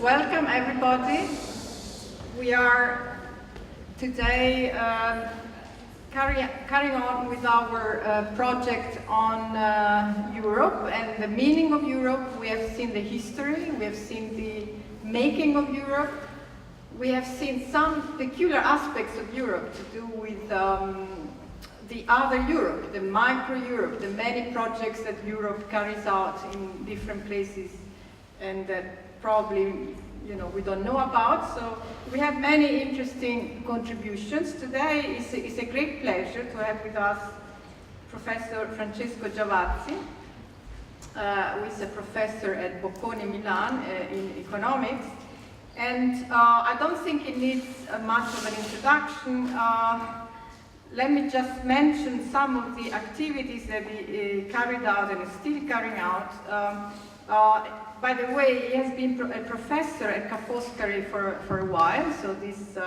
Welcome everybody. We are today carrying on with our project on Europe and the meaning of Europe. We have seen the history, we have seen the making of Europe, we have seen some peculiar aspects of Europe to do with the other Europe, the micro-Europe, the many projects that Europe carries out in different places and that probably we don't know about. So we have many interesting contributions. Today is a great pleasure to have with us Professor Francesco Giavazzi, who is a professor at Bocconi Milan in economics. And I don't think it needs much of an introduction. Let me just mention some of the activities that he carried out and is still carrying out. By the way, he has been a professor at Ca' Foscari for a while, so this is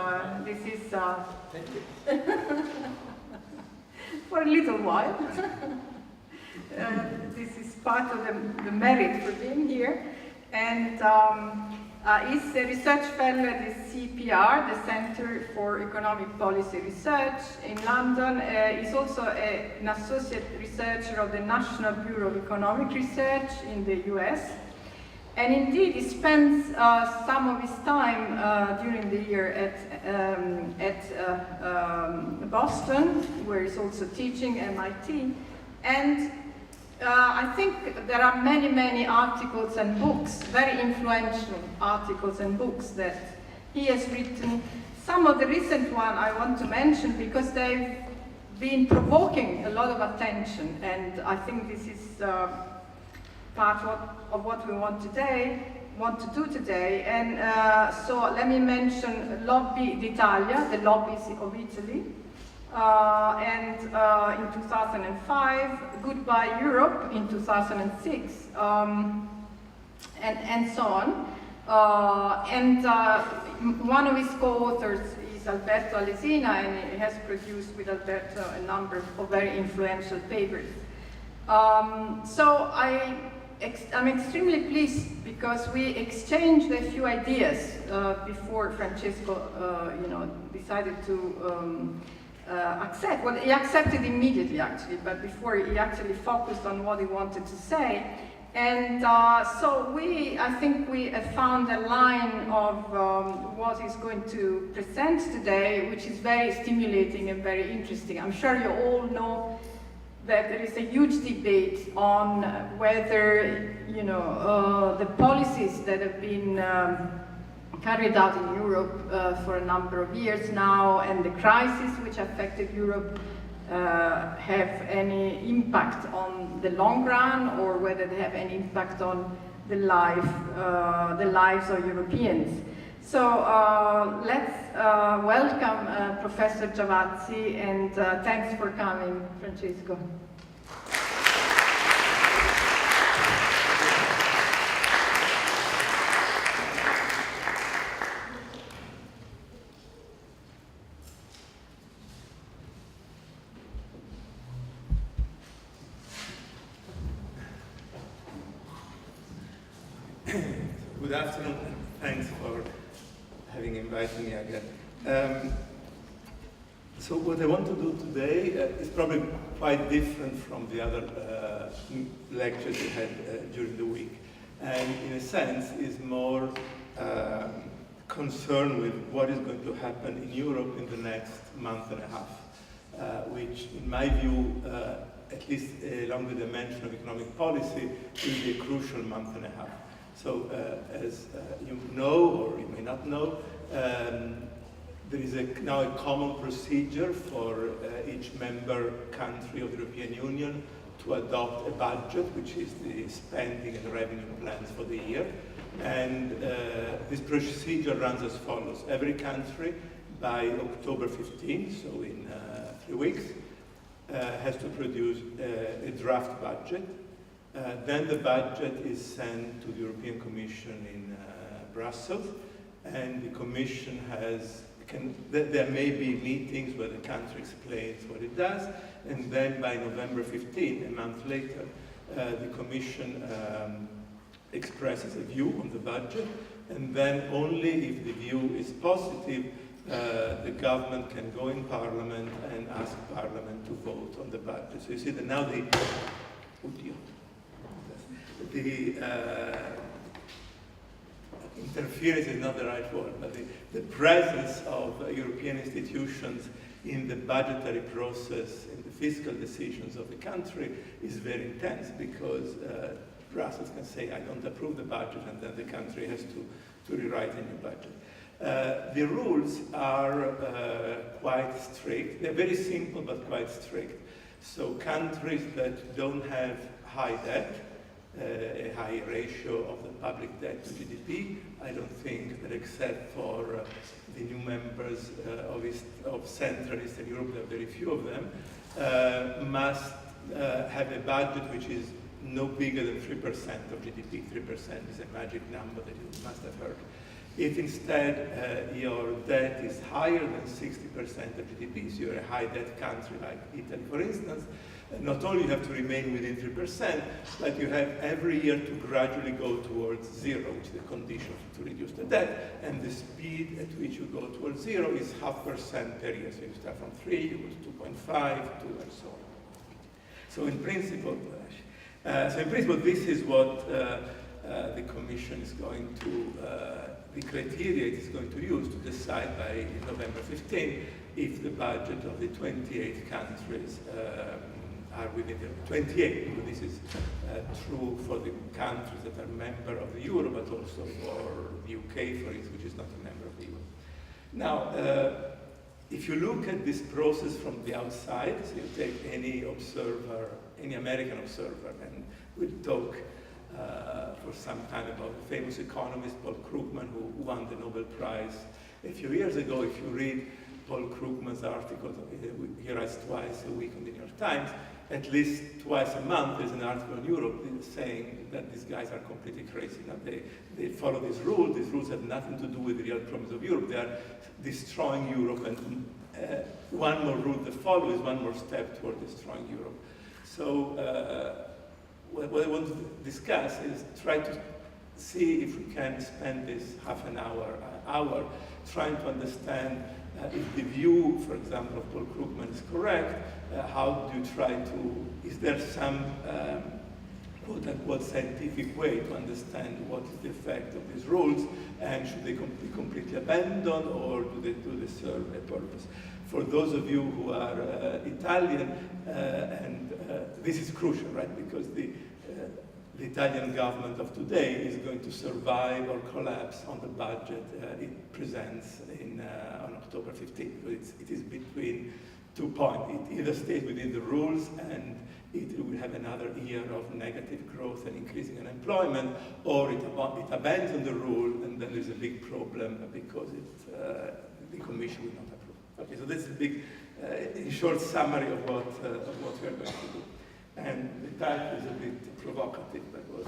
Thank you. for a little while. This is part of the merit for being here. And he's a research fellow at the CPR, the Center for Economic Policy Research in London. He's also an associate researcher of the National Bureau of Economic Research in the US. And indeed, he spends some of his time during the year at Boston, where he's also teaching MIT. And I think there are many, many articles and books, very influential articles and books that he has written. Some of the recent ones I want to mention because they've been provoking a lot of attention, and I think this is part of what we want to do today. And so let me mention Lobby d'Italia, the lobbies of Italy, and in 2005, Goodbye Europe in 2006, and so on. And one of his co-authors is Alberto Alesina, and he has produced with Alberto a number of very influential papers. So I'm extremely pleased because we exchanged a few ideas before Francesco, decided to accept. Well, he accepted immediately, actually, but before he actually focused on what he wanted to say. And so I think we have found a line of what he's going to present today, which is very stimulating and very interesting. I'm sure you all know that there is a huge debate on whether, the policies that have been carried out in Europe for a number of years now and the crisis which affected Europe have any impact on the long run, or whether they have any impact on the lives of Europeans. So let's welcome Professor Giavazzi, and thanks for coming, Francesco. Good afternoon, and thanks for having invited me again. So what I want to do today is probably quite different from the other lectures we had during the week, and in a sense is more concerned with what is going to happen in Europe in the next month and a half, which in my view, at least along the dimension of economic policy, will be a crucial month and a half. So as you know, or you may not know, there is now a common procedure for each member country of the European Union to adopt a budget, which is the spending and revenue plans for the year. And this procedure runs as follows. Every country, by October 15, so in 3 weeks, has to produce a draft budget. Then the budget is sent to the European Commission in Brussels, and the Commission there may be meetings where the country explains what it does, and then by November 15, a month later, the Commission expresses a view on the budget, and then only if the view is positive, the government can go in Parliament and ask Parliament to vote on the budget. So you see that now the interference is not the right word, but the presence of European institutions in the budgetary process, in the fiscal decisions of the country is very intense, because Brussels can say, I don't approve the budget, and then the country has to rewrite a new budget. The rules are quite strict. They're very simple, but quite strict. So countries that don't have high debt, a high ratio of the public debt to GDP, I don't think that except for the new members of Central Eastern Europe, there are very few of them, must have a budget which is no bigger than 3% of GDP. 3% is a magic number that you must have heard. If instead your debt is higher than 60% of GDP, so you're a high debt country like Italy, for instance, not only you have to remain within 3%, but you have every year to gradually go towards zero, which is the condition to reduce the debt, and the speed at which you go towards zero is 0.5% per year. So you start from 3, you go to 2.5, 2, and so on. So in principle, this is what the Commission is going to, the criteria it is going to use to decide by November 15 if the budget of the 28 countries are within the 28, because this is true for the countries that are member of the Euro, but also for the UK, for instance, which is not a member of the Euro. Now, if you look at this process from the outside, so you take any observer, any American observer, and we'll talk for some time about the famous economist Paul Krugman, who won the Nobel Prize a few years ago. If you read Paul Krugman's article, he writes twice a week on the New York Times, at least twice a month there's an article on Europe saying that these guys are completely crazy. Now they follow this rule. These rules have nothing to do with the real problems of Europe. They are destroying Europe, and one more rule to follow is one more step toward destroying Europe. So what I want to discuss is try to see if we can spend this half an hour trying to understand if the view, for example, of Paul Krugman is correct. How do you try to, is there some quote-unquote scientific way to understand what is the effect of these rules, and should they be completely abandoned, or do they serve a purpose? For those of you who are Italian, and this is crucial, right? Because the Italian government of today is going to survive or collapse on the budget it presents on October 15th. It is between 2 points. It either stays within the rules and it will have another year of negative growth and increasing unemployment, or it abandons the rule, and then there's a big problem because the Commission will not approve. Okay, so that's a big, in short summary of what we are going to do. And the title is a bit provocative, but was.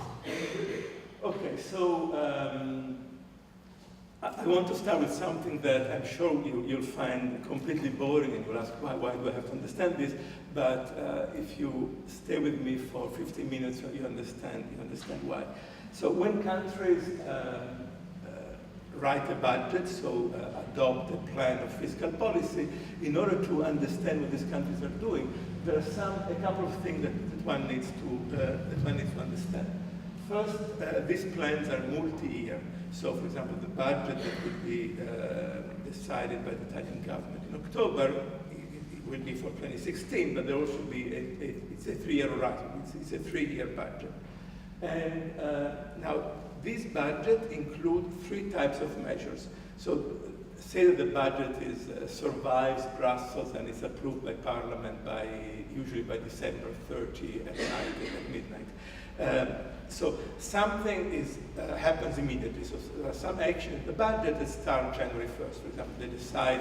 Okay, so I want to start with something that I'm sure you'll find completely boring, and you'll ask, why do I have to understand this? But if you stay with me for 15 minutes, you understand why. So when countries write a budget, so adopt a plan of fiscal policy, in order to understand what these countries are doing, there are a couple of things that one needs to understand. First, these plans are multi-year. So, for example, the budget that will be decided by the Italian government in October, it will be for 2016, but there will also be it's a 3-year horizon. It's a 3-year budget. And now, this budget includes 3 types of measures. So, say that the budget survives Brussels and is approved by Parliament usually by December 30 at night, at midnight. So something happens immediately. So some action in the budget that starts January 1st. For example, they decide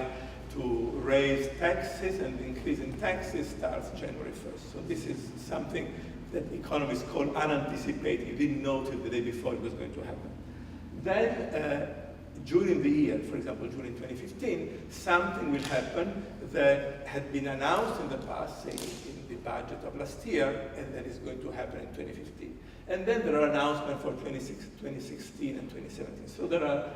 to raise taxes, and the increase in taxes starts January 1st. So this is something that economists call unanticipated. You didn't know till the day before it was going to happen. Then during the year, for example, during 2015, something will happen that had been announced in the past, say in the budget of last year, and that is going to happen in 2015. And then there are announcements for 2016 and 2017. So there are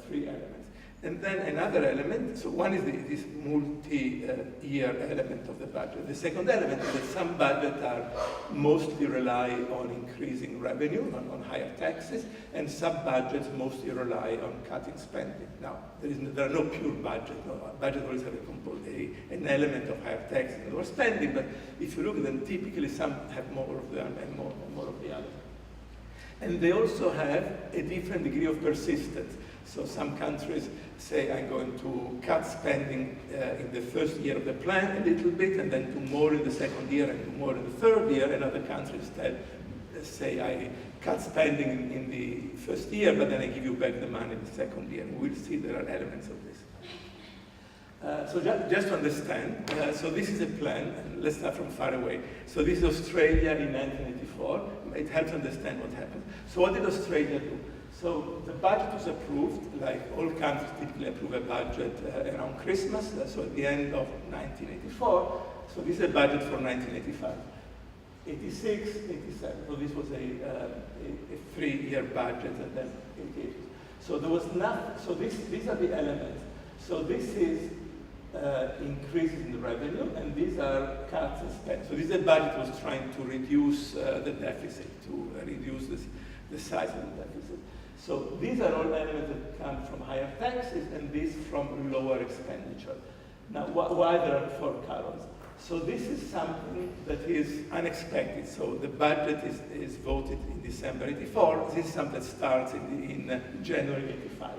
three elements. And then another element, so one is this multi-year element of the budget. The second element is that some budgets are mostly rely on increasing revenue, on higher taxes, and some budgets mostly rely on cutting spending. Now, there are no pure budgets. No, budget always have an element of higher taxes and lower spending, but if you look at them, typically some have more of them and more of the other. And they also have a different degree of persistence. So some countries say, I'm going to cut spending in the first year of the plan a little bit, and then do more in the second year and do more in the third year. And other countries say, I cut spending in the first year, but then I give you back the money in the second year. And we'll see there are elements of this. So just to understand, so this is a plan, and let's start from far away. So this is Australia in 1984. It helps understand what happened. So what did Australia do? So the budget was approved, like all countries typically approve a budget around Christmas, so at the end of 1984. So this is a budget for 1985. 86, 87, so this was a 3-year budget, and then 88. So there was nothing, so these are the elements. So this is increases in the revenue, and these are cuts in spend. So this is a budget that was trying to reduce the deficit, to reduce the size of the deficit. So these are all elements that come from higher taxes, and these from lower expenditure. Now, why there are 4 columns? So this is something that is unexpected. So the budget is voted in December 84. This is something that starts in January 85.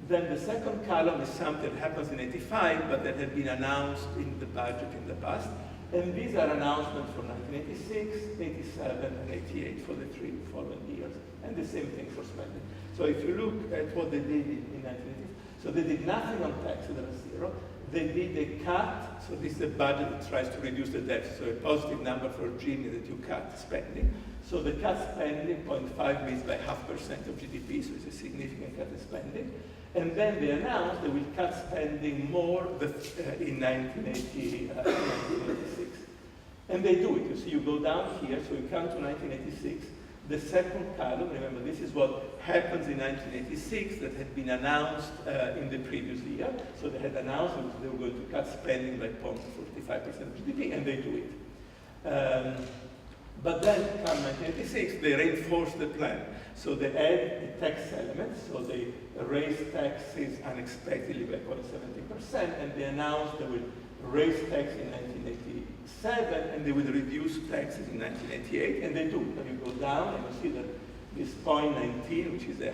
Then the second column is something that happens in 85, but that had been announced in the budget in the past. And these are announcements for 1986, 87, and 88 for the 3 following years. And the same thing for spending. So if you look at what they did in 1980, so they did nothing on taxes, there was 0. They did a cut, so this is a budget that tries to reduce the deficit. So a positive number for Gini that you cut spending. So they cut spending, 0.5 means by 0.5% of GDP, so it's a significant cut in spending. And then they announced they will cut spending more in 1986. And they do it. You see, you go down here, so you come to 1986. The second column, remember, this is what happens in 1986 that had been announced in the previous year. So they had announced that they were going to cut spending by 0.45% of GDP, and they do it. But then, come 1986, they reinforce the plan. So they add a tax element, so they raise taxes unexpectedly by 17%, and they announce they will raise tax in 1987, and they will reduce taxes in 1988, and they do. When you go down, and you see that this 0.19, which is an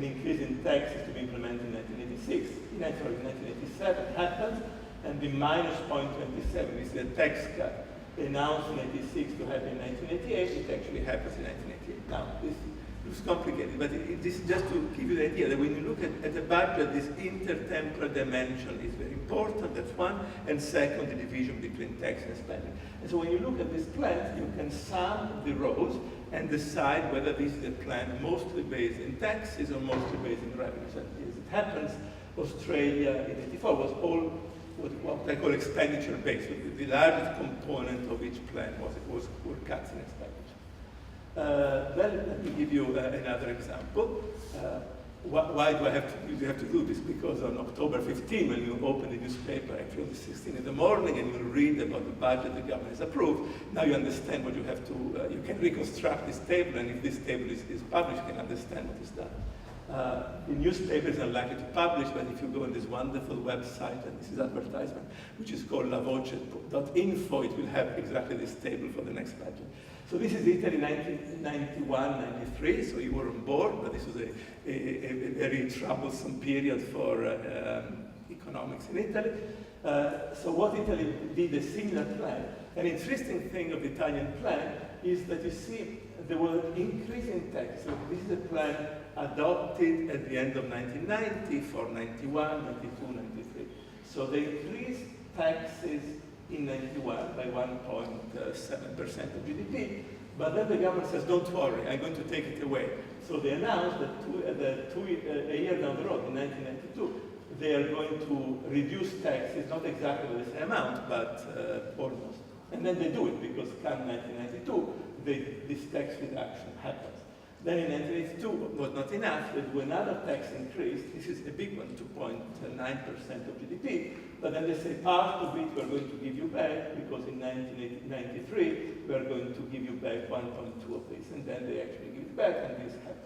increase in taxes to be implemented in 1986, in 1987 happens, and the minus 0.27 is the tax cut announced in 1986 to happen in 1988, it actually happens in 1988. Now, this looks complicated, but this is just to give you the idea that when you look at the budget, this intertemporal dimension is very important, that's one, and second, the division between tax and spending. And so when you look at this plan, you can sum the rows and decide whether this is a plan mostly based in taxes or mostly based in revenues. And as it happens, Australia in 84 was all what I call expenditure based. The largest component of each plan were cuts in expenditure. Then let me give you another example. Why do you have to do this? Because on October 15, when you open the newspaper, actually on the 16th in the morning, and you read about the budget the government has approved, now you understand what you have to, you can reconstruct this table, and if this table is published, you can understand what is done. The newspaper is unlikely to publish, but if you go on this wonderful website, and this is advertisement, which is called lavoce.info, it will have exactly this table for the next budget. So this is Italy 1991, 93, so you were on board, but this was a very troublesome period for economics in Italy. So what Italy did, a similar plan. An interesting thing of the Italian plan is that you see there were increasing taxes. So this is a plan adopted at the end of 1990 for 91, 92, 93. So they increased taxes in 91 by 1.7% of GDP, but then the government says, don't worry, I'm going to take it away. So they announced that a year down the road, in 1992, they are going to reduce taxes, not exactly the same amount, but almost. And then they do it, because come 1992, this tax reduction happens. Then in 1982 was not enough, they do another tax increase. This is a big one, 2.9% of GDP. But then they say part of it we're going to give you back, because in 1993 we're going to give you back 1.2 of this. And then they actually give it back, and this happens.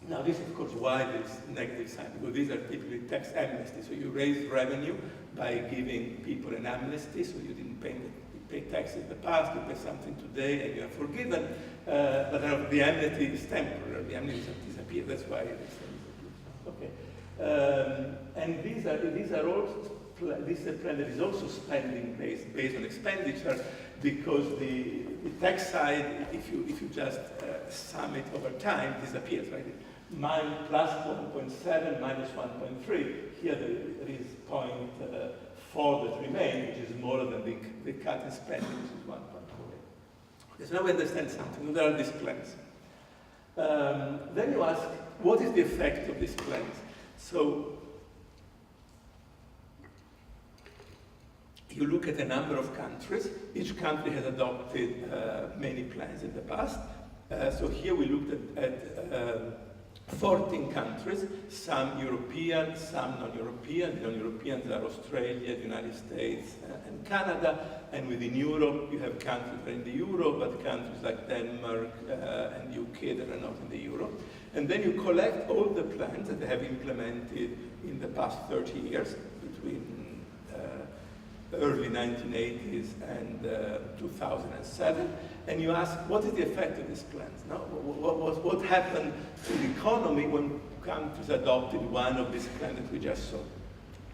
Now this, of course, why this negative sign? Because these are typically tax amnesties. So you raise revenue by giving people an amnesty, so you didn't pay taxes in the past, you pay something today, and you are forgiven. But the amnesty is temporary. The amnesty disappears. That's why this thing disappears. Okay. And these are all. This plan that is also spending based on expenditure, because the tax side, if you just sum it over time, disappears, right? Plus 1.7, minus 1.3. Here there is 0.4 that remain, which is more than the cut in spending, which is 1.4. Okay, so now we understand something. There are these plans. Then you ask, what is the effect of these plans? So you look at a number of countries. Each country has adopted many plans in the past. So here we looked at 14 countries, some European, some non-European. The non-Europeans are Australia, the United States, and Canada. And within Europe, you have countries that are in the Euro, but countries like Denmark and UK that are not in the Euro. And then you collect all the plans that they have implemented in the past 30 years, between early 1980s and 2007, and you ask, what is the effect of these plans? No? What happened to the economy when countries adopted one of these plans that we just saw?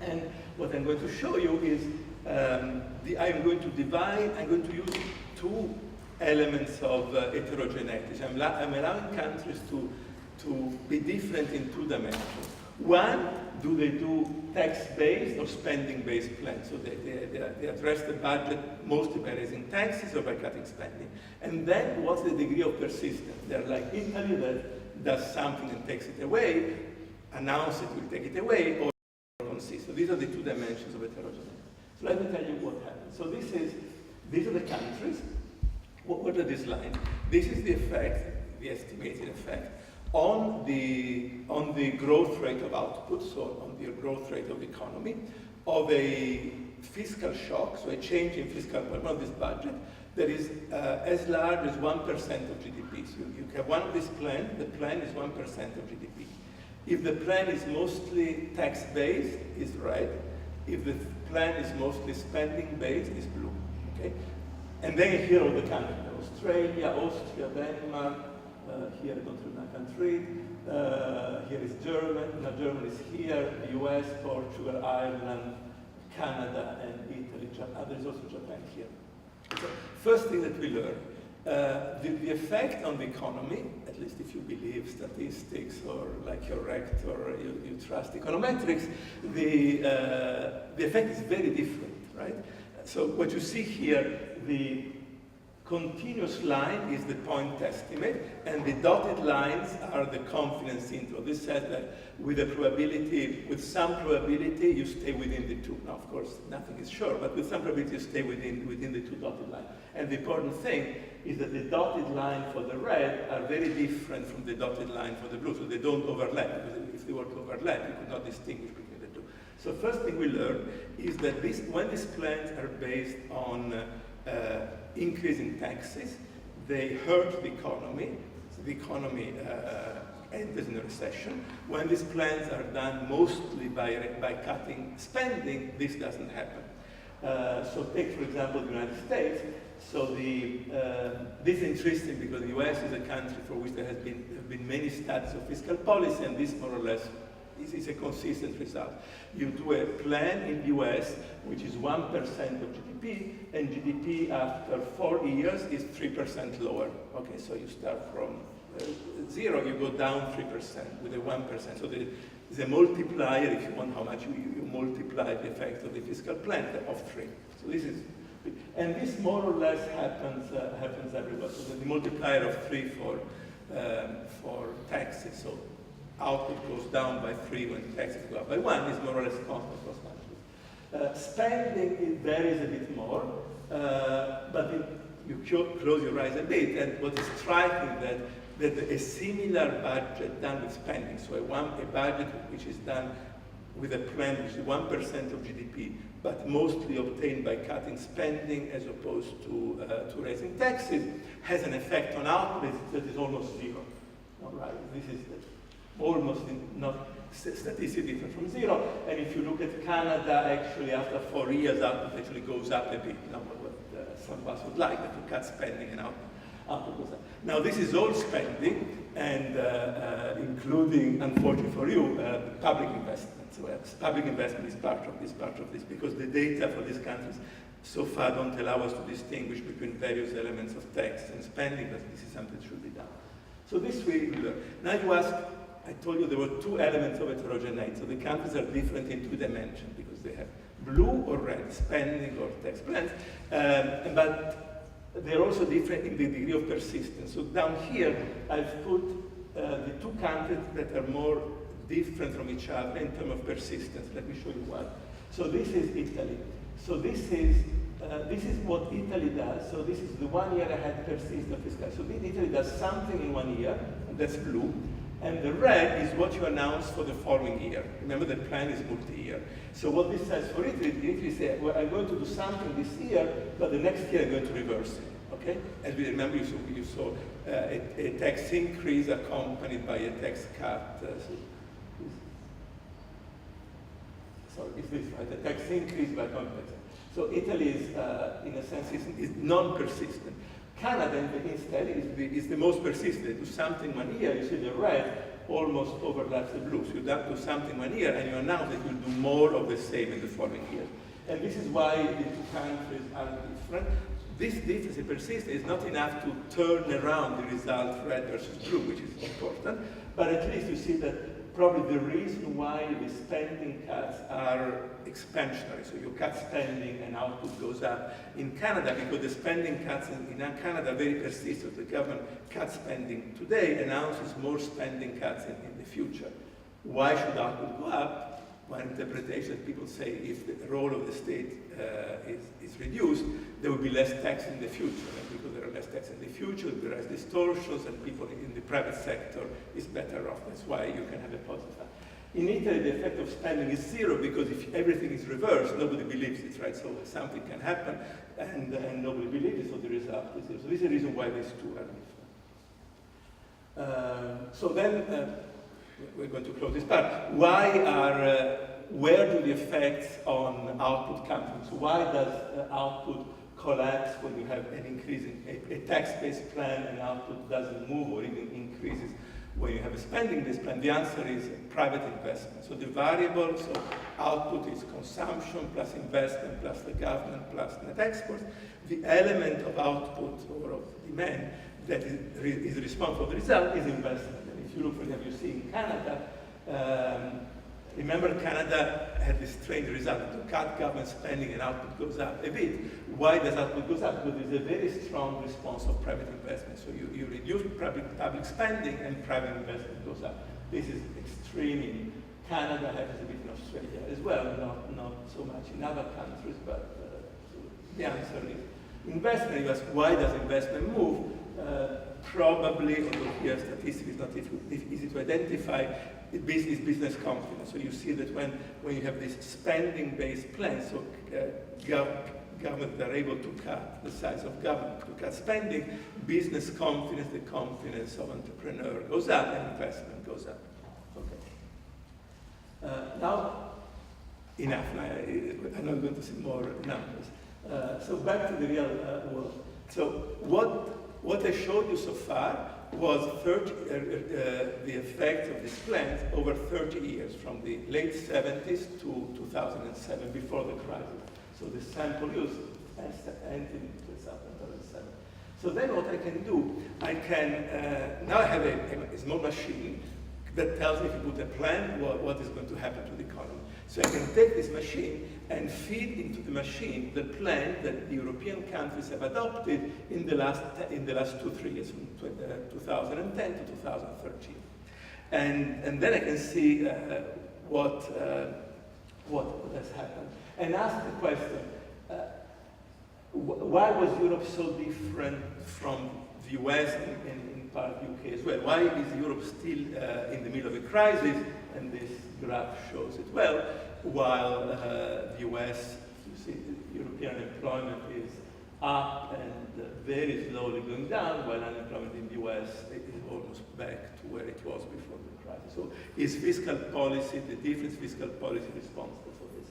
And what I'm going to show you is, I'm going to use two elements of heterogeneity. I'm allowing countries to be different in two dimensions. One, do they do tax-based or spending-based plans? So they address the budget mostly by raising taxes or by cutting spending. And then what's the degree of persistence? They're like Italy that does something and takes it away, announce it will take it away, or consist. So these are the two dimensions of heterogeneity. So let me tell you what happened. So these are the countries. What are these lines? This is the effect, the estimated effect, on the growth rate of output, so on the growth rate of the economy, of a fiscal shock, so a change in fiscal policy of this budget that is as large as 1% of GDP. So you have one of these plans, the plan is 1% of GDP. If the plan is mostly tax-based, it's red. If the plan is mostly spending-based, it's blue, okay? And then here are the countries, Australia, Austria, Denmark, here I don't remember country. Here is Germany. Now Germany is here. The US, Portugal, Ireland, Canada, and Italy. There is also Japan here. So first thing that we learn, the effect on the economy, at least if you believe statistics or like your rect or you trust econometrics, the effect is very different, right? So what you see here, the continuous line is the point estimate, and the dotted lines are the confidence interval. This says that with some probability, you stay within the two. Now, of course, nothing is sure, but with some probability, you stay within the two dotted lines. And the important thing is that the dotted line for the red are very different from the dotted line for the blue, so they don't overlap, because if they were to overlap, you could not distinguish between the two. So first thing we learn is that when these plans are based on increasing taxes, they hurt the economy. So the economy enters in a recession. When these plans are done mostly by cutting spending, this doesn't happen. So take, for example, the United States. So this is interesting because the US is a country for which there have been many studies of fiscal policy, and this more or less is a consistent result. You do a plan in the US, which is 1% of GDP, and GDP after 4 years is 3% lower. Okay, so you start from 0, you go down 3% with a 1%. So there's a multiplier, if you want, how much you multiply the effect of the fiscal plan of 3. So this is, and this more or less happens everywhere. So the multiplier of 3 for for taxes. So output goes down by 3 when taxes go up by 1, is more or less constant across countries. Spending, it varies a bit more, but you close your eyes a bit, and what is striking that a similar budget done with spending, so a budget which is done with a plan which is 1% of GDP, but mostly obtained by cutting spending as opposed to raising taxes, has an effect on output that is almost zero. All right, this is almost not statistically different from zero. And if you look at Canada, actually after 4 years, output actually goes up a bit. What some of us would like, that you cut spending and output goes up. Now this is all spending, and including, unfortunately for you, public investment. So public investment is part of this, because the data for these countries so far don't allow us to distinguish between various elements of tax and spending, but this is something that should be done. So this we learn. Now you ask, I told you there were 2 elements of heterogeneity. So the countries are different in 2 dimensions because they have blue or red, spending or tax plans, but they're also different in the degree of persistence. So down here, I've put the 2 countries that are more different from each other in terms of persistence. Let me show you one. So this is Italy. So this is what Italy does. So this is the 1 year ahead persistence of this guy. So Italy does something in 1 year, and that's blue. And the red is what you announce for the following year. Remember, the plan is multi-year. So what this says for Italy, Italy says, well, I'm going to do something this year, but the next year I'm going to reverse it. Okay? As we remember, you saw a tax increase accompanied by a tax cut. Is this right? A tax increase by accompanied. So Italy is, in a sense, is non-persistent. Canada instead is the most persistent. They do something 1 year, you see the red almost overlaps the blue. So you do something 1 year and you announce that you'll do more of the same in the following year. And this is why the 2 countries are different. This difference in persistence is not enough to turn around the result red versus blue, which is important, but at least you see that probably the reason why the spending cuts are expansionary. So you cut spending and output goes up in Canada, because the spending cuts in Canada are very persistent. The government cuts spending today, announces more spending cuts in the future. Why should output go up? One interpretation, people say if the role of the state is reduced, there will be less tax in the future. And because there are less tax in the future, there are distortions, and people in the private sector is better off. That's why you can have a positive effect. In Italy, the effect of spending is zero, because if everything is reversed, nobody believes it, right? So something can happen, and nobody believes it, so the result is zero. So this is the reason why these 2 are different. So then, we're going to close this part. Where do the effects on output come from? So why does output collapse when you have an increase in a tax-based plan, and output doesn't move or even increases when you have a spending-based plan? The answer is private investment. So the variable, so output is consumption plus investment plus the government plus net exports. The element of output or of demand that is responsible for the result is investment. If you look, for example, you see in Canada, remember Canada had this strange result to cut government spending and output goes up a bit. Why does output goes up? Because there's a very strong response of private investment. So you reduce public spending and private investment goes up. This is extreme in Canada, happens a bit in Australia as well, not so much in other countries, but the answer is investment. You ask, why does investment move? Probably, although here statistics is not easy to identify, business confidence. So you see that when you have this spending-based plan, so governments are able to cut the size of government, to cut spending, business confidence, the confidence of entrepreneur goes up, and investment goes up. Okay. Now, enough. I'm not going to see more numbers. So back to the real world. So what I showed you so far was the effect of these plans over 30 years, from the late 70s to 2007, before the crisis. So the sample use ended in 2007. So then what I can do, now I have a small machine that tells me, if you put a plan, what is going to happen to the economy. So I can take this machine and feed into the machine the plan that the European countries have adopted in the last 2-3 years, from 2010 to 2013. And then I can see what has happened. And ask the question, why was Europe so different from the US and in part UK as well? Why is Europe still in the middle of a crisis? And this graph shows it well, while the US, you see, European unemployment is up and very slowly going down, while unemployment in the US is almost back to where it was before the crisis. So is fiscal policy, the different fiscal policy responsible for this?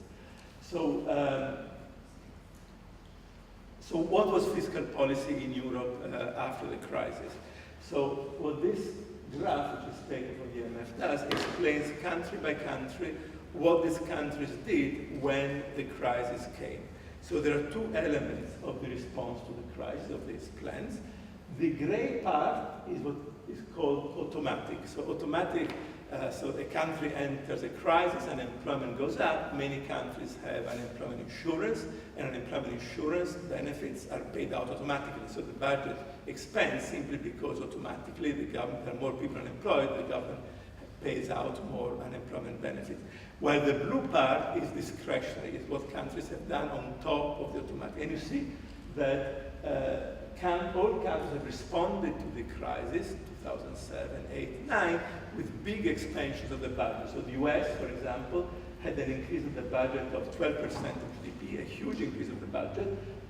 So what was fiscal policy in Europe after the crisis? So what this graph, which is taken from the IMF, does explains country by country what these countries did when the crisis came. So there are two elements of the response to the crisis of these plans. The gray part is what is called automatic. So automatic, so a country enters a crisis, unemployment goes up. Many countries have unemployment insurance, and unemployment insurance benefits are paid out automatically. So the budget expands simply because automatically there are more people unemployed, the government pays out more unemployment benefits. While the blue part is discretionary, is what countries have done on top of the automatic. And you see that all countries have responded to the crisis, 2007, 8, 9, with big expansions of the budget. So the US, for example, had an increase of the budget of 12% of GDP, a huge increase of the budget.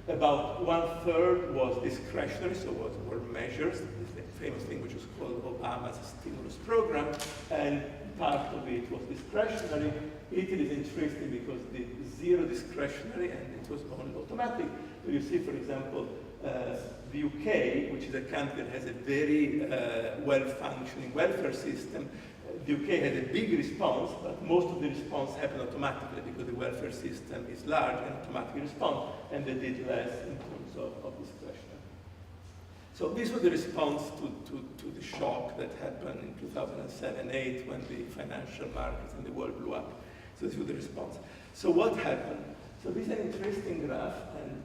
About 1/3 was discretionary, so were measures, the famous thing which was called Obama's stimulus program, and part of it was discretionary. Italy is interesting because the zero discretionary and it was only automatic. So you see, for example, the UK, which is a country that has a very well-functioning welfare system, the UK had a big response, but most of the response happened automatically because the welfare system is large and automatically responds, and they did less in terms of discretion. So this was the response to the shock that happened in 2007-8 when the financial markets and the world blew up. So this was the response. So what happened? So this is an interesting graph, and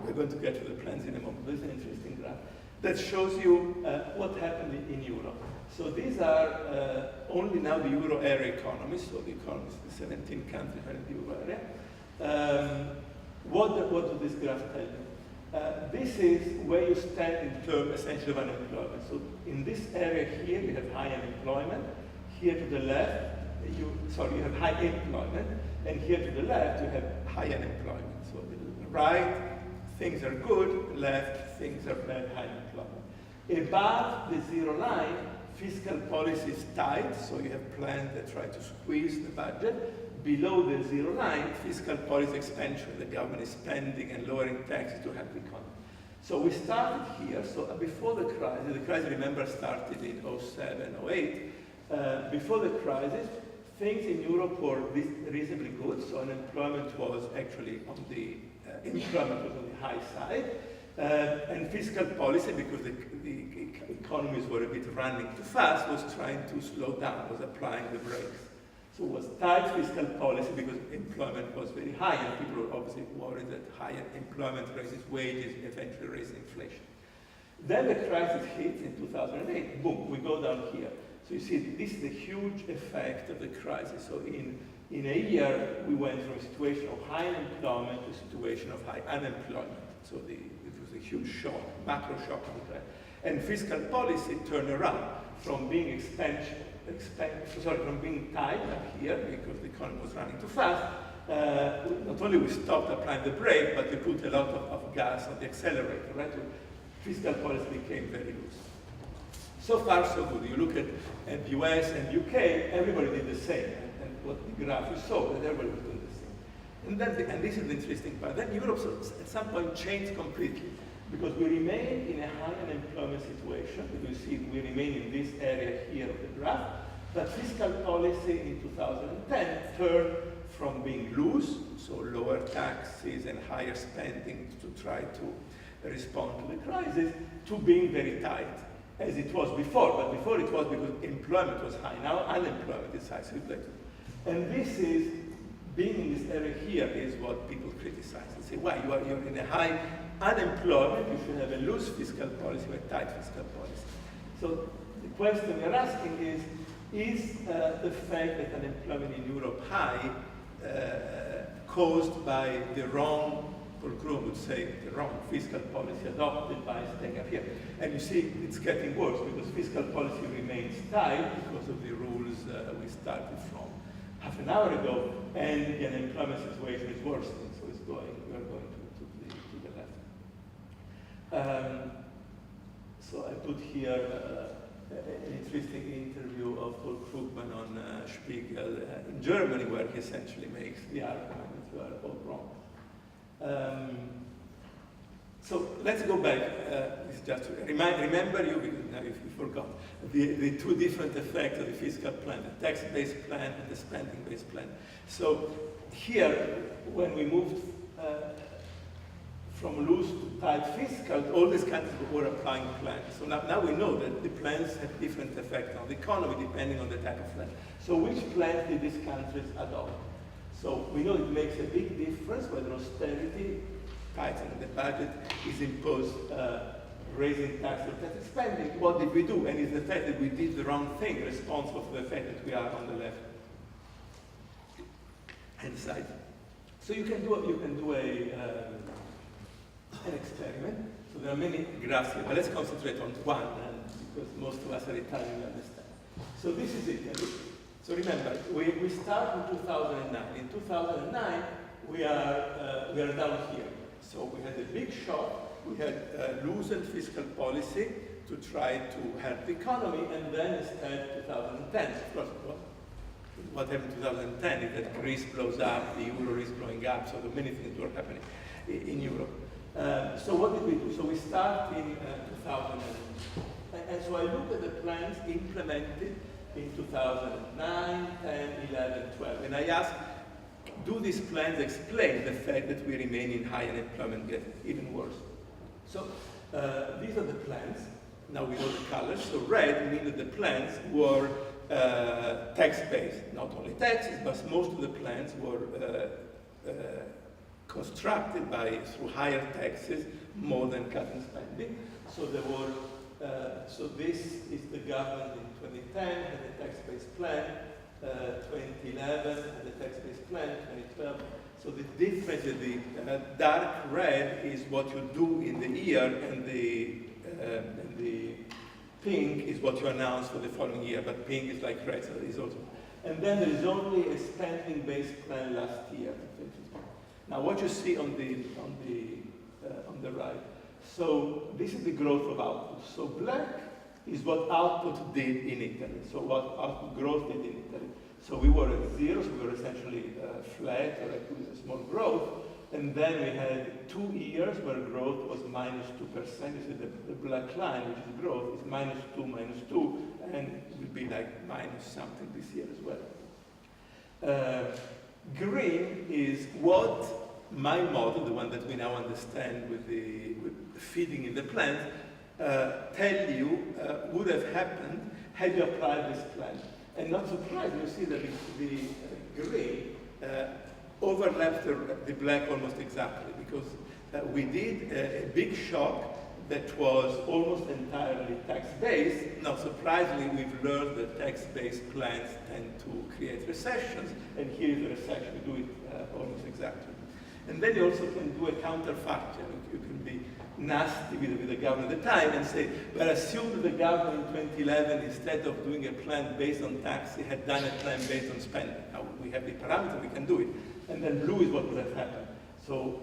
we're going to get to the plans in a moment. This is an interesting graph that shows you what happened in Europe. So these are only now the euro area economies, so the economies, the 17 countries are in the euro area. What does this graph tell you? This is where you stand in terms essentially of unemployment. So in this area here, you have high unemployment. Here to the left, you have high employment. And here to the left, you have high unemployment. So the right, things are good. Left, things are bad, high unemployment. Above the zero line, fiscal policy is tight, so you have plans that try to squeeze the budget. Below the zero line, fiscal policy expansion, the government is spending and lowering taxes to help the economy. So we started here, so before the crisis, remember, started in 07, 08. Before the crisis, things in Europe were reasonably good, so unemployment was actually on the, employment was on the high side. And fiscal policy, because the economies were a bit running too fast, was trying to slow down, was applying the brakes. So it was tight fiscal policy because employment was very high, and people were obviously worried that higher employment raises wages, eventually raises inflation. Then the crisis hits in 2008, boom, we go down here. So you see, this is the huge effect of the crisis. So in a year, we went from a situation of high unemployment to a situation of high unemployment. So it was a huge shock, macro shock of the crisis. And fiscal policy turned around from being from being tight up here because the economy was running too fast. Not only we stopped applying the brake, but we put a lot of gas on the accelerator, right? So fiscal policy became very loose. So far, so good. You look at the US and UK, everybody did the same. And what the graph you saw, that everybody was doing the same. And this is the interesting part. Then Europe at some point changed completely because we remain in a high unemployment situation. You see, we remain in this area here of the graph. But fiscal policy in 2010 turned from being loose, so lower taxes and higher spending to try to respond to the crisis, to being very tight, as it was before. But before it was because employment was high. Now unemployment is high. So and this is being in this area here is what people criticize. They say, why? You're in a high unemployment, you should have a loose fiscal policy or a tight fiscal policy. So the question we're asking is the fact that unemployment in Europe high caused by the wrong, Paul Krugman would say, the wrong fiscal policy adopted by staying up here. And you see, it's getting worse because fiscal policy remains tight because of the rules we started from half an hour ago, and the unemployment situation is worsening, so we are going to the left. So I put here an interesting interview of Paul Krugman on Spiegel in Germany, where he essentially makes the argument that we are all wrong. So let's go back. This is just to remember you, because now if you forgot, the two different effects of the fiscal plan, the tax-based plan and the spending-based plan. So here, when we moved from loose to tight fiscal, all these countries were applying plans. So now we know that the plans have different effects on the economy depending on the type of plan. So which plans did these countries adopt? So we know it makes a big difference whether austerity, tightening the budget, is imposed, raising taxes or tax spending. What did we do? And it's the fact that we did the wrong thing responsible for the fact that we are on the left hand side. So you can do an experiment. So there are many graphs here, but let's concentrate on one, because most of us are Italian, we understand. So this is Italy. So remember, we start in 2009. In 2009, we are down here. So we had a big shock. We had loosened fiscal policy to try to help the economy, and then instead 2010. Of course, what happened in 2010 is that Greece blows up, the euro is blowing up, so many things were happening in Europe. So what did we do? So we start in 2000, and so I look at the plans implemented in 2009, 10, 11, 12, and I ask, do these plans explain the fact that we remain in high unemployment, get even worse? So these are the plans. Now we know the colors. So red means that the plans were tax-based. Not only taxes, but most of the plans were constructed through higher taxes, more than cutting spending. So there were. So this is the government in 2010 and the tax-based plan. 2011 and the tax-based plan, 2012. So the difference is the dark red is what you do in the year, and the pink is what you announce for the following year, but pink is like red, so it is also. And then there is only a spending-based plan last year. Now what you see on the right, so this is the growth of output. So black is what output did in Italy. So what output growth did in Italy. So we were at zero, so we were essentially flat, or with a small growth. And then we had 2 years where growth was minus 2%. You see the black line, which is growth, is minus 2, and it will be like minus something this year as well. Green is what my model, the one that we now understand with the feeding in the plant, tell you would have happened had you applied this plan. And not surprising, you see that the green overlaps the black almost exactly, because we did a big shock that was almost entirely tax-based. Not surprisingly, we've learned that tax-based plans tend to create recessions, and here is a recession, we do it almost exactly. And then you also can do a counterfactual. You can be nasty with the government at the time and say, but assume that the government in 2011, instead of doing a plan based on tax, it had done a plan based on spending. Now we have the parameter, we can do it. And then blue is what would have happened. So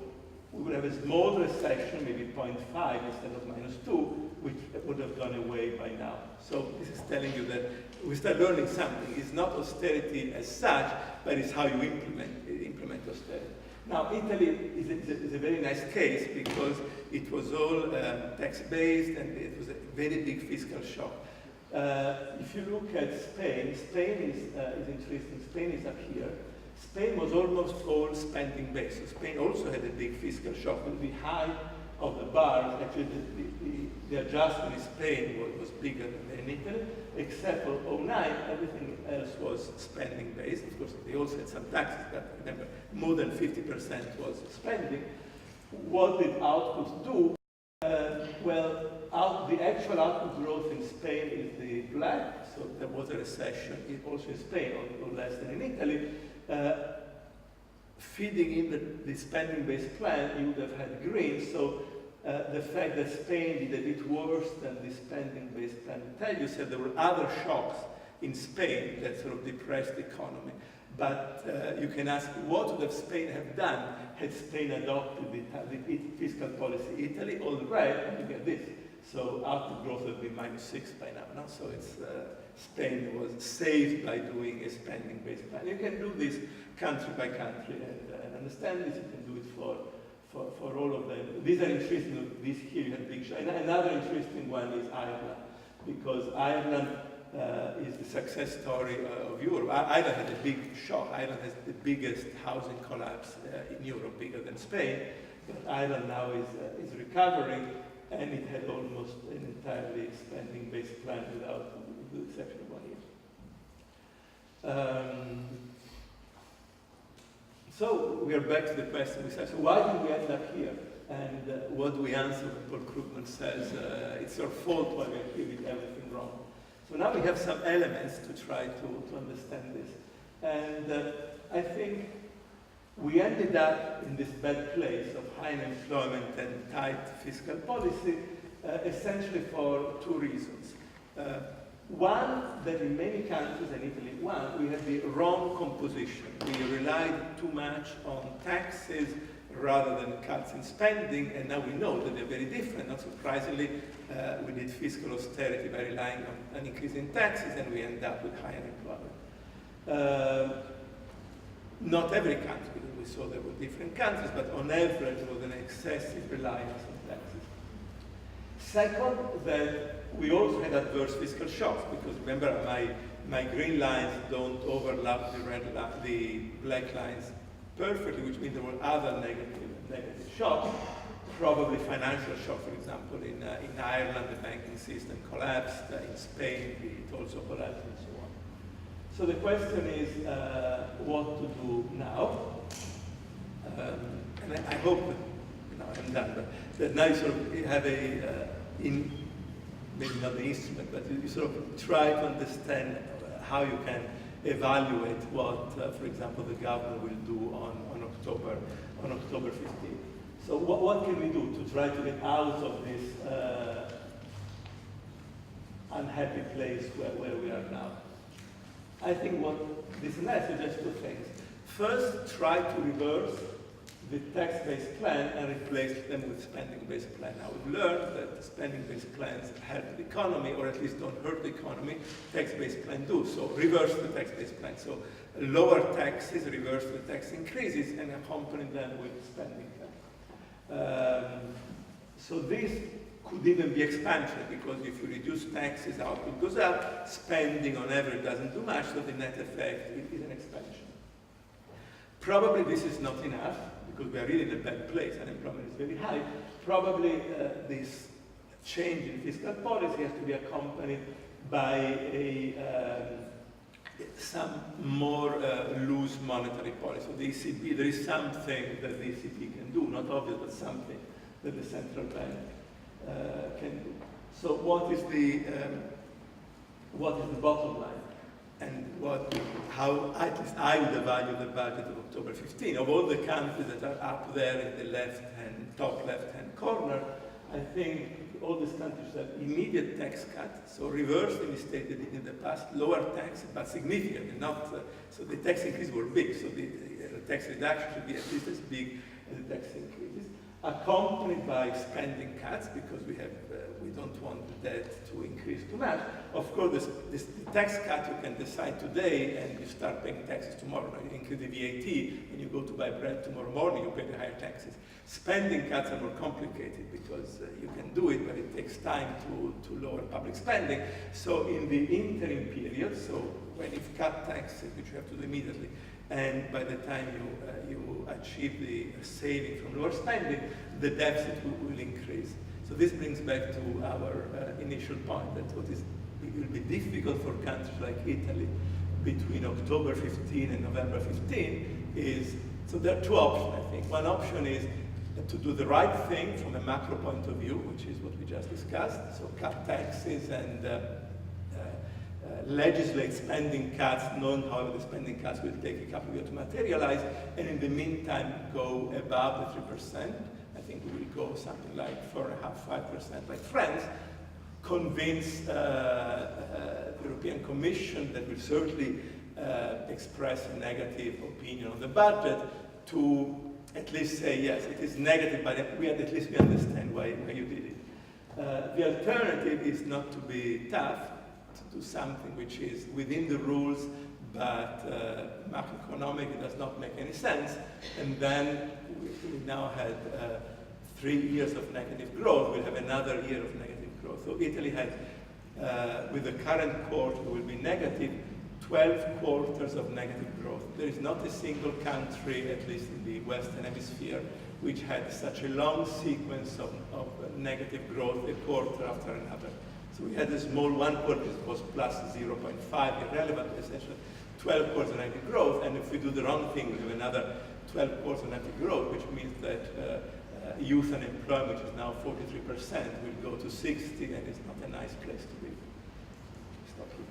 we would have a small recession, maybe 0.5 instead of -2, which would have gone away by now. So this is telling you that we start learning something. It's not austerity as such, but it's how you implement austerity. Now, Italy is a very nice case because it was all tax-based, and it was a very big fiscal shock. If you look at Spain, Spain is interesting. Spain is up here. Spain was almost all spending-based. So Spain also had a big fiscal shock with the high of the bars, actually the adjustment in Spain was bigger than in Italy, except for 2009, everything else was spending based. Of course, they also had some taxes, but remember, more than 50% was spending. What did outputs do? The actual output growth in Spain is the black, so there was a recession also in Spain, or less than in Italy. Feeding in the spending-based plan, you would have had green, so the fact that Spain did a bit worse than the spending-based plan would tell you, said there were other shocks in Spain that sort of depressed the economy. But you can ask, what would have Spain have done had Spain adopted the fiscal policy Italy? All right, and you get this. So output growth would be -6 by now. No? So it's Spain was saved by doing a spending-based plan. You can do this country by country and understand this. You can do it for all of them. These are interesting. This here you have big shock. Another interesting one is Ireland, because Ireland is the success story of Europe. Ireland had a big shock. Ireland has the biggest housing collapse in Europe, bigger than Spain. But Ireland now is recovering, and it had almost an entirely spending-based plan without the exception of 1 year. So we are back to the question we said, so why did we end up here? And what do we answer when Paul Krugman says, it's your fault why we are here with everything wrong? So now we have some elements to try to understand this. And I think we ended up in this bad place of high unemployment and tight fiscal policy, essentially for two reasons. One, that in many countries, and Italy one, we had the wrong composition. We relied too much on taxes rather than cuts in spending, and now we know that they're very different. Not surprisingly, we did fiscal austerity by relying on an increase in taxes, and we end up with high unemployment. Not every country, because we saw there were different countries, but on average there was an excessive reliance on taxes. Second, that we also had adverse fiscal shocks, because remember, my green lines don't overlap the black lines perfectly, which means there were other negative shocks, probably financial shock, for example, in Ireland, the banking system collapsed, in Spain, it also collapsed, and so on. So the question is what to do now. And I hope that, I'm done, but that now you sort of have maybe not the instrument, but you sort of try to understand how you can evaluate what, for example, the government will do on October 15th. So what can we do to try to get out of this unhappy place where we are now? I think what this analysis suggests two things. First, try to reverse the tax-based plan and replace them with spending-based plan. Now, we've learned that spending-based plans help the economy, or at least don't hurt the economy. Tax-based plans do. So reverse the tax-based plan. So lower taxes, reverse the tax increases, and accompany them with spending plan. So this could even be expansion, because if you reduce taxes, output goes up, spending on average doesn't do much, so the net effect is an expansion. Probably this is not enough, because we are really in a bad place, unemployment is very high. Probably this change in fiscal policy has to be accompanied by some more loose monetary policy. So the ECB, there is something that the ECB can do, not obvious, but something that the central bank can do. So what is the bottom line? And how at least I would evaluate the budget of October 15. Of all the countries that are up there in the top left-hand corner, I think all these countries have immediate tax cuts, so reverse the mistake they did in the past, lower taxes, but significantly, not, so the tax increases were big, so the tax reduction should be at least as big as the tax increases, accompanied by spending cuts, because we don't want the debt to increase too much. Of course, the tax cut you can decide today, and you start paying taxes tomorrow. Now, you increase the VAT, and you go to buy bread tomorrow morning, you pay the higher taxes. Spending cuts are more complicated, because you can do it, but it takes time to lower public spending. So in the interim period, so when you've cut taxes, which you have to do immediately, and by the time you achieve the saving from lower spending, the deficit will increase. So this brings back to our initial point that it will be difficult for countries like Italy between October 15 and November 15 is, so there are two options, I think. One option is to do the right thing from a macro point of view, which is what we just discussed, so cut taxes and legislate spending cuts, knowing however the spending cuts will take a couple of years to materialize, and in the meantime go above the 3%. I think we will go something like 4.5%, 5% like France, convince the European Commission that will certainly express a negative opinion on the budget to at least say, yes, it is negative, but at least we understand why you did it. The alternative is not to be tough, to do something which is within the rules, but macroeconomically does not make any sense. And then we now had 3 years of negative growth. We'll have another year of negative growth. So Italy had, with the current quarter, will be negative 12 quarters of negative growth. There is not a single country, at least in the Western Hemisphere, which had such a long sequence of negative growth, a quarter after another. So we had a small one quarter, it was plus 0.5, irrelevant, essentially 12 quarters of negative growth, and if we do the wrong thing, we have another 12 quarters of negative growth, which means that youth unemployment, which is now 43%, will go to 60, and it's not a nice place to be. Stop here.